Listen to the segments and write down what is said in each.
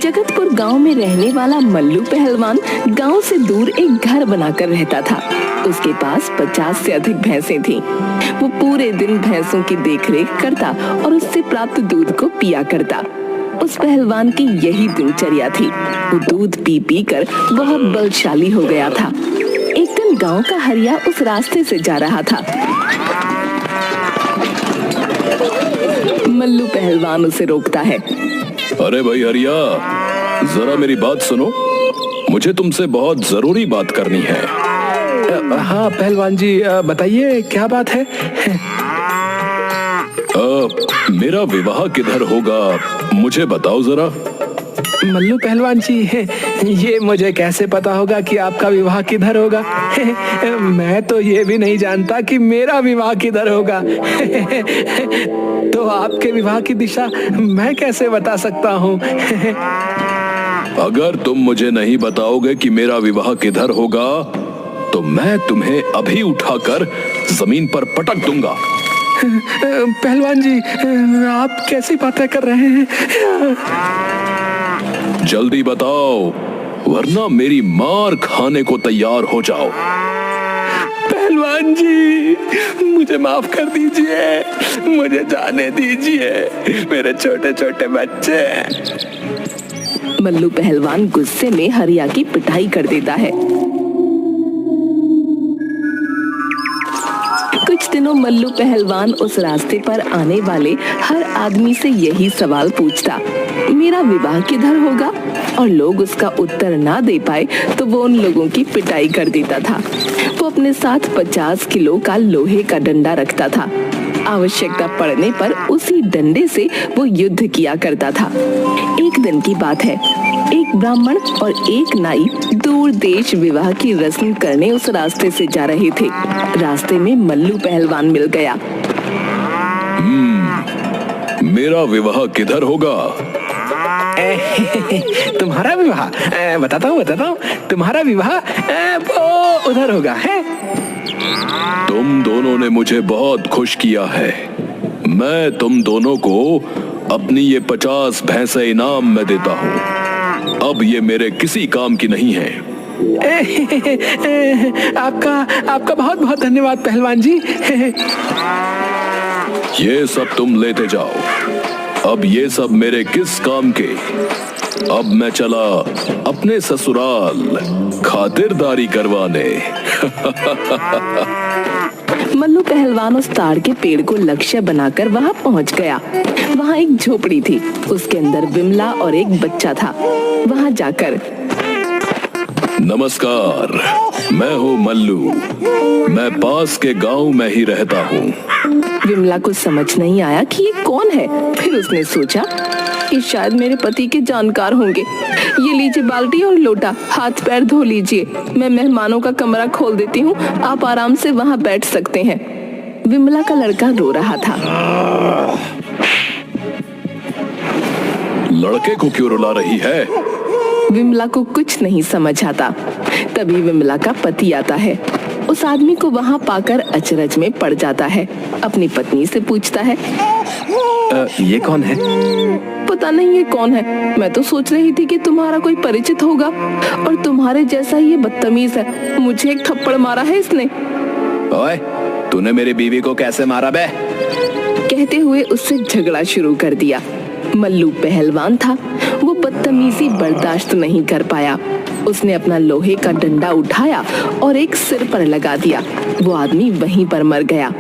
जगतपुर गांव में रहने वाला मल्लू पहलवान गांव से दूर एक घर बनाकर रहता था। उसके पास 50 से अधिक भैंसें थीं। वो पूरे दिन भैंसों की देखरेख करता और उससे प्राप्त दूध को पिया करता। उस पहलवान की यही दिनचर्या थी। वो दूध पी पी कर बहुत बलशाली हो गया था। एक दिन गांव का हरिया उस रास्ते से जा रहा था। मल्लू पहलवान उसे रोकता है। अरे भाई हरिया, जरा मेरी बात सुनो, मुझे तुमसे बहुत जरूरी बात करनी है। हाँ पहलवान जी, बताइए क्या बात है। मेरा विवाह किधर होगा, मुझे बताओ जरा। मल्लू पहलवान जी, ये मुझे कैसे पता होगा कि आपका विवाह किधर होगा। मैं तो ये भी नहीं जानता कि मेरा विवाह किधर होगा। तो आपके विवाह की दिशा मैं कैसे बता सकता हूँ। अगर तुम मुझे नहीं बताओगे कि मेरा विवाह किधर होगा तो मैं तुम्हें अभी उठाकर जमीन पर पटक दूंगा। पहलवान जी, आप कैसी बातें कर रहे हैं। जल्दी बताओ, वरना मेरी मार खाने को तैयार हो जाओ। पहलवान जी, मुझे माफ कर दीजिए, मुझे जाने दीजिए, मेरे छोटे छोटे बच्चे। मल्लू पहलवान गुस्से में हरिया की पिटाई कर देता है। कुछ दिनों मल्लू पहलवान उस रास्ते पर आने वाले हर आदमी से यही सवाल पूछता, मेरा विवाह किधर होगा, और लोग उसका उत्तर ना दे पाए तो वो उन लोगों की पिटाई कर देता था। वो अपने साथ 50 किलो का लोहे का डंडा रखता था। आवश्यकता पड़ने पर उसी डंडे से वो युद्ध किया करता था। एक दिन की बात है, एक ब्राह्मण और एक नाई दूर देश विवाह की रस्म करने उस रास्ते से जा रहे थे। रास्ते में मल्लू पहलवान मिल गया। मेरा विवाह किधर होगा। तुम्हारा विवाह, बताता हूँ, तुम्हारा विवाह वो उधर होगा है। तुम दोनों ने मुझे बहुत खुश किया है। मैं तुम दोनों को अपनी ये 50 भैंसें इनाम में देता हूँ। अब ये मेरे किसी काम की नहीं है। आपका बहुत बहुत धन्यवाद पहलवान जी। ये सब तुम लेते जाओ। अब ये सब मेरे किस काम के। अब मैं चला अपने ससुराल खातिरदारी करवाने। मल्लू पहलवान उस ताड़ के पेड़ को लक्ष्य बनाकर वहां पहुंच गया। वहां एक झोपड़ी थी, उसके अंदर विमला और एक बच्चा था। वहां जाकर, नमस्कार, मैं हूँ मल्लू, मैं पास के गांव में ही रहता हूँ। विमला को समझ नहीं आया कि ये कौन है। फिर उसने सोचा कि शायद मेरे पति के जानकार होंगे। ये लीजिए बाल्टी और लोटा, हाथ पैर धो लीजिए, मैं मेहमानों का कमरा खोल देती हूँ, आप आराम से वहाँ बैठ सकते हैं। विमला का लड़का रो रहा था। लड़के को क्यों रुला रही है। विमला को कुछ नहीं समझ आता। तभी विमला का पति आता है। उस आदमी को वहाँ पाकर अचरज में पड़ जाता है। अपनी पत्नी से पूछता है, ये कौन है। पता नहीं ये कौन है, मैं तो सोच रही थी कि तुम्हारा कोई परिचित होगा, और तुम्हारे जैसा ही ये बदतमीज है, मुझे एक थप्पड़ मारा है इसने। ओए, तूने मेरी बीवी को कैसे मारा बे। कहते हुए उससे झगड़ा शुरू कर दिया। मल्लू पहलवान था, वो बदतमीजी बर्दाश्त नहीं कर पाया। उसने अपना लोहे का डंडा उठाया और एक सिर पर लगा दिया। वो आदमी वहीं पर मर गया।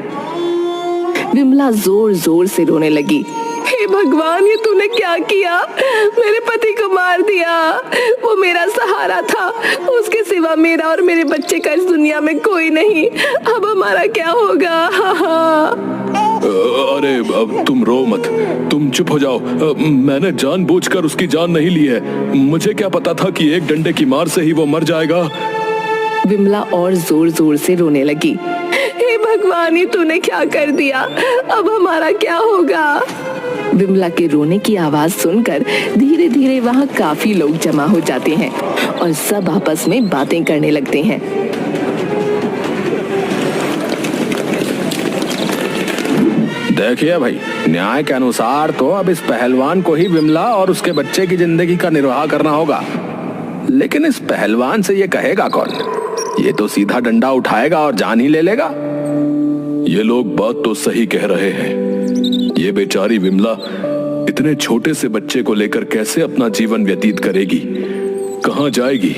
विमला जोर जोर से रोने लगी। हे भगवान, ये तूने क्या किया, मेरे पति को मार दिया। वो मेरा सहारा था, उसके सिवा मेरा और मेरे बच्चे का इस दुनिया में कोई नहीं। अब हमारा क्या होगा। अरे अब तुम रो मत, तुम चुप हो जाओ। मैंने जानबूझकर उसकी जान नहीं ली है। मुझे क्या पता था कि एक डंडे की मार से ही वो मर जाएगा। विमला और जोर जोर से रोने लगी। हे भगवान, ये तूने क्या कर दिया, अब हमारा क्या होगा। विमला के रोने की आवाज सुनकर धीरे धीरे वहाँ काफी लोग जमा हो जाते हैं और सब आपस में बातें करने लगते हैं। देखिए भाई, न्याय के अनुसार तो अब इस पहलवान को ही विमला और उसके बच्चे की जिंदगी का निर्वाह करना होगा। लेकिन इस पहलवान से ये कहेगा कौन? ये तो सीधा डंडा उठाएगा और जान ही ले लेगा। ये लोग बात तो सही कह रहे हैं। ये बेचारी विमला इतने छोटे से बच्चे को लेकर कैसे अपना जीवन व्यतीत करेगी, कहां जाएगी?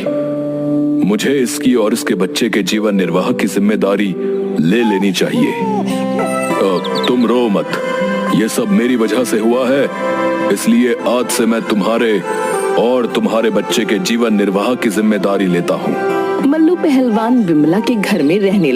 मुझे इसकी और इसके बच्चे के जीवन निर्वाह की जिम्मेदारी ले लेनी चाहिए। तुम रो मत, ये सब मेरी वजह से हुआ है, इसलिए आज से मैं तुम्हारे और तुम्हारे बच्चे के जीवन निर्वाह की जिम्मेदारी लेता हूँ। मल्लू पहलवान विमला के घर में रहने लगा।